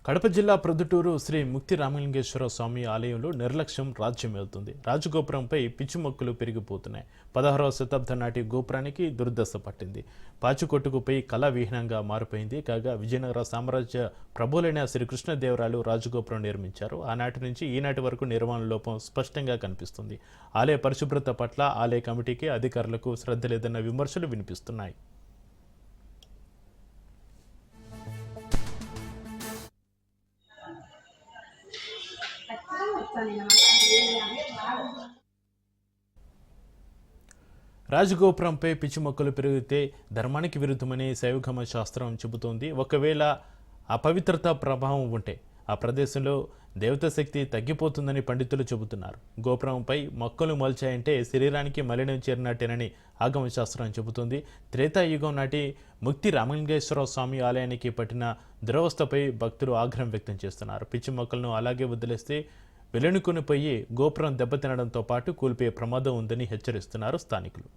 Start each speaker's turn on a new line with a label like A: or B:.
A: కడప జిల్లా ప్రొద్దుటూరు శ్రీ ముక్తి రామలింగేశ్వర స్వామి ఆలయంలో నిర్లక్ష్యం రాజ్యమేలుతుంది. రాజగోపురంపై పిచ్చి మొక్కలు పెరిగిపోతున్నాయి. 16వ శతాబ్దం నాటి గోపురానికి దుర్దశ పట్టింది. పాచికొట్టుకుపై కళావిహీనంగా మారిపోయింది. కాగా విజయనగర సామ్రాజ్య ప్రభులైన శ్రీకృష్ణదేవరాయలు రాజగోపురం నిర్మించారు. ఆనాటి నుంచి ఈనాటి వరకు నిర్మాణ లోపం స్పష్టంగా కనిపిస్తుంది. ఆలయ పరిశుభ్రత పట్ల ఆలయ కమిటీకి అధికారులకు శ్రద్ధ లేదన్న విమర్శలు వినిపిస్తున్నాయి. రాజగోపురంపై పిచ్చి మొక్కలు పెరిగితే ధర్మానికి విరుద్ధమని శైవగమ శాస్త్రం చెబుతోంది. ఒకవేళ అపవిత్రత ప్రభావం ఉంటే ఆ ప్రదేశంలో దేవతా శక్తి తగ్గిపోతుందని పండితులు చెబుతున్నారు. గోపురంపై మొక్కలు మొలిచాయంటే శరీరానికి మలినం చేరినట్టేనని ఆగమ శాస్త్రం చెబుతుంది. త్రేతాయుగం నాటి ముక్తి రామలింగేశ్వర స్వామి ఆలయానికి పట్టిన దురవస్థపై భక్తులు ఆగ్రహం వ్యక్తం చేస్తున్నారు. పిచ్చి మొక్కలను అలాగే వదిలేస్తే వెలునుకొని పోయి గోపురం దెబ్బతినడంతో పాటు కూలిపోయే ప్రమాదం ఉందని హెచ్చరిస్తున్నారు స్థానికులు.